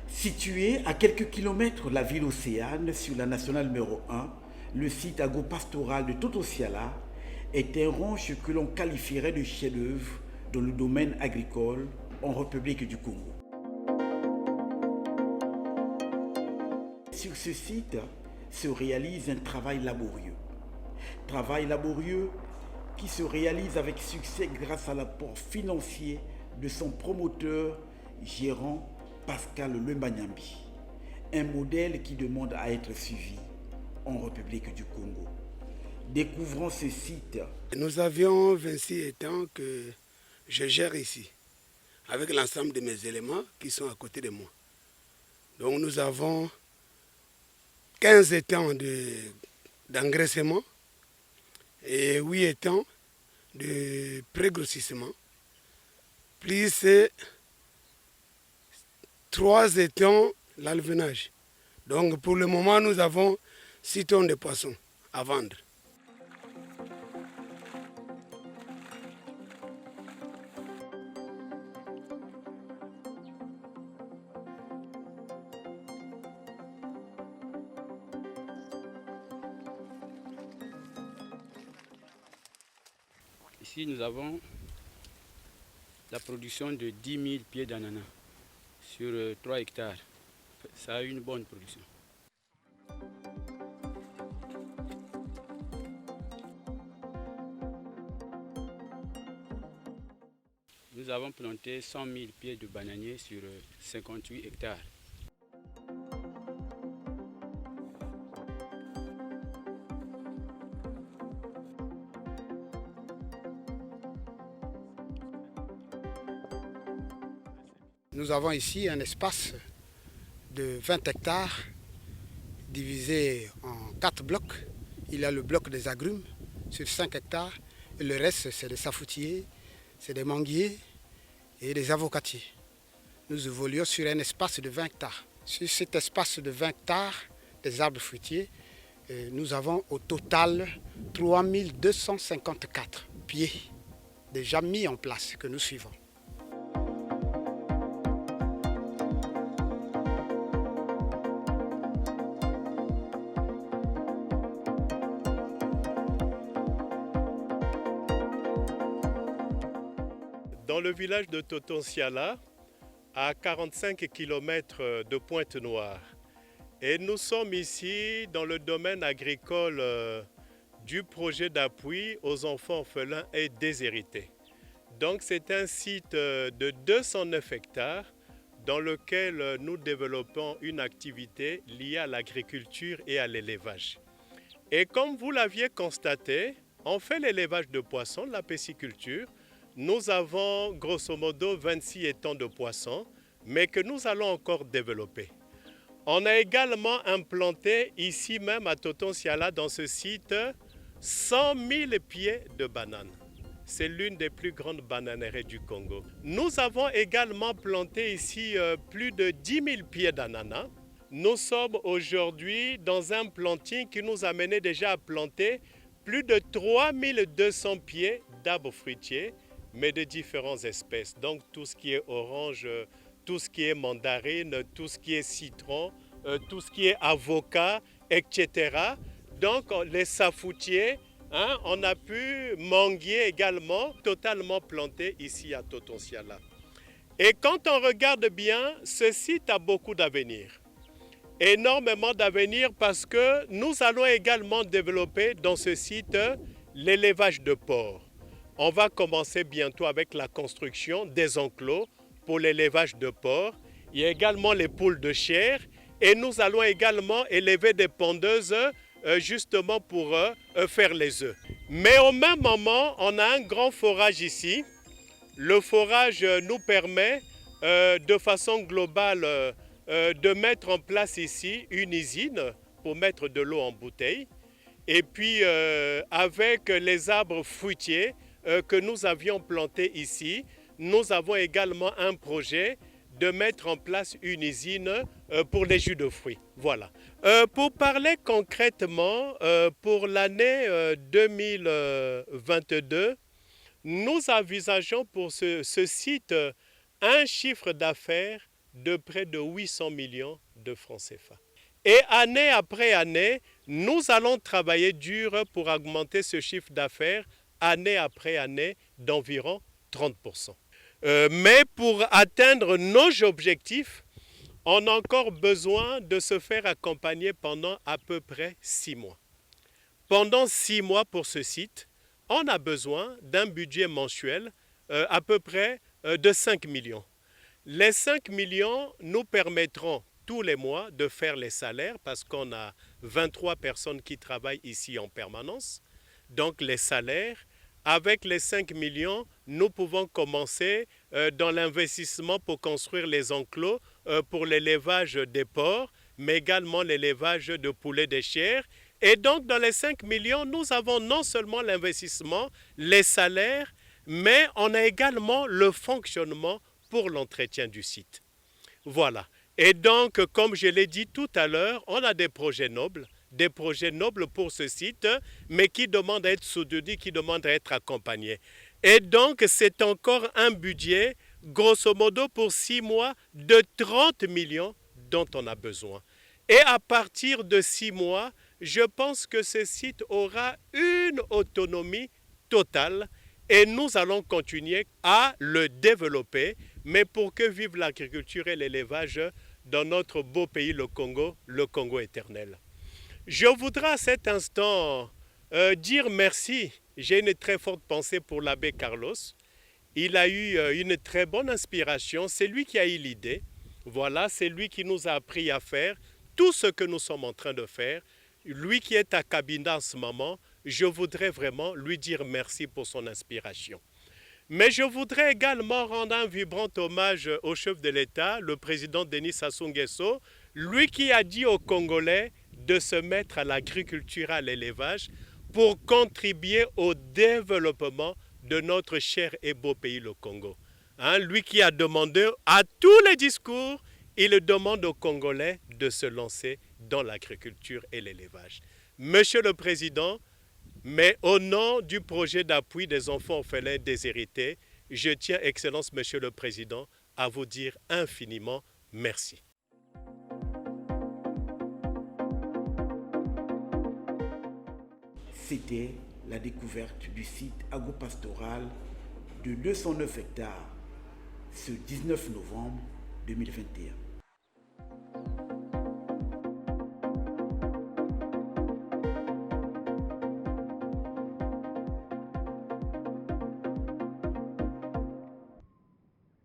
Situé à quelques kilomètres de la ville océane sur la nationale numéro 1, le site agropastoral de Totosiala est un ranch que l'on qualifierait de chef-d'œuvre dans le domaine agricole en République du Congo. Sur ce site se réalise un travail laborieux qui se réalise avec succès grâce à l'apport financier de son promoteur gérant Pascal Lembanyambi, un modèle qui demande à être suivi en République du Congo. Découvrons ce site. Nous avions 26 étangs que je gère ici, avec l'ensemble de mes éléments qui sont à côté de moi. Donc nous avons 15 étangs d'engraissement et 8 étangs de pré-grossissement, plus 3 étangs l'alvenage. Donc pour le moment, nous avons 6 tonnes de poissons à vendre. Ici, nous avons la production de 10 000 pieds d'ananas sur 3 hectares. Ça a une bonne production. Nous avons planté 100 000 pieds de bananiers sur 58 hectares. Nous avons ici un espace de 20 hectares divisé en 4 blocs. Il y a le bloc des agrumes sur 5 hectares et le reste c'est des safoutiers, c'est des manguiers et des avocatiers. Nous évoluons sur un espace de 20 hectares. Sur cet espace de 20 hectares des arbres fruitiers, nous avons au total 3254 pieds déjà mis en place que nous suivons. Dans le village de Totonsiala, à 45 km de Pointe-Noire. Et nous sommes ici dans le domaine agricole du projet d'appui aux enfants orphelins et déshérités. Donc c'est un site de 209 hectares dans lequel nous développons une activité liée à l'agriculture et à l'élevage. Et comme vous l'aviez constaté, on fait l'élevage de poissons, la pisciculture. Nous avons grosso modo 26 étangs de poissons, mais que nous allons encore développer. On a également implanté ici même à Totonsiala, dans ce site, 100 000 pieds de bananes. C'est l'une des plus grandes bananeraies du Congo. Nous avons également planté ici plus de 10 000 pieds d'ananas. Nous sommes aujourd'hui dans un planting qui nous a mené déjà à planter plus de 3 200 pieds d'arbres fruitiers, mais de différentes espèces. Donc tout ce qui est orange, tout ce qui est mandarine, tout ce qui est citron, tout ce qui est avocat, etc. Donc les safoutiers, on a pu manguier également, totalement planté ici à Totonsiala. Et quand on regarde bien, ce site a beaucoup d'avenir. Énormément d'avenir parce que nous allons également développer dans ce site l'élevage de porcs. On va commencer bientôt avec la construction des enclos pour l'élevage de porcs. Il y a également les poules de chair et nous allons également élever des pondeuses justement pour faire les œufs. Mais au même moment, on a un grand forage ici. Le forage nous permet de façon globale de mettre en place ici une usine pour mettre de l'eau en bouteille. Et puis avec les arbres fruitiers que nous avions plantés ici, nous avons également un projet de mettre en place une usine pour les jus de fruits. Voilà. Pour parler concrètement, pour l'année 2022, nous envisageons pour ce site un chiffre d'affaires de près de 800 millions de francs CFA. Et année après année, nous allons travailler dur pour augmenter ce chiffre d'affaires année après année d'environ 30%. Mais pour atteindre nos objectifs, on a encore besoin de se faire accompagner pendant à peu près 6 mois. Pendant 6 mois pour ce site, on a besoin d'un budget mensuel à peu près de 5 millions. Les 5 millions nous permettront tous les mois de faire les salaires parce qu'on a 23 personnes qui travaillent ici en permanence. Donc les salaires, avec les 5 millions, nous pouvons commencer dans l'investissement pour construire les enclos pour l'élevage des porcs, mais également l'élevage de poulets de chair. Et donc dans les 5 millions, nous avons non seulement l'investissement, les salaires, mais on a également le fonctionnement pour l'entretien du site. Voilà. Et donc, comme je l'ai dit tout à l'heure, on a des projets nobles pour ce site, mais qui demandent à être soutenus, qui demandent à être accompagnés. Et donc, c'est encore un budget, grosso modo, pour 6 mois, de 30 millions dont on a besoin. Et à partir de 6 mois, je pense que ce site aura une autonomie totale et nous allons continuer à le développer, mais pour que vive l'agriculture et l'élevage dans notre beau pays, le Congo éternel. Je voudrais à cet instant dire merci. J'ai une très forte pensée pour l'abbé Carlos. Il a eu une très bonne inspiration. C'est lui qui a eu l'idée. Voilà, c'est lui qui nous a appris à faire tout ce que nous sommes en train de faire. Lui qui est à Cabinda en ce moment, je voudrais vraiment lui dire merci pour son inspiration. Mais je voudrais également rendre un vibrant hommage au chef de l'État, le président Denis Sassou Nguesso, lui qui a dit aux Congolais de se mettre à l'agriculture, à l'élevage, pour contribuer au développement de notre cher et beau pays, le Congo. Lui qui a demandé à tous les discours, il demande aux Congolais de se lancer dans l'agriculture et l'élevage. Monsieur le Président, mais au nom du projet d'appui des enfants orphelins déshérités, je tiens, Excellence, Monsieur le Président, à vous dire infiniment merci. C'était la découverte du site agropastoral de 209 hectares ce 19 novembre 2021.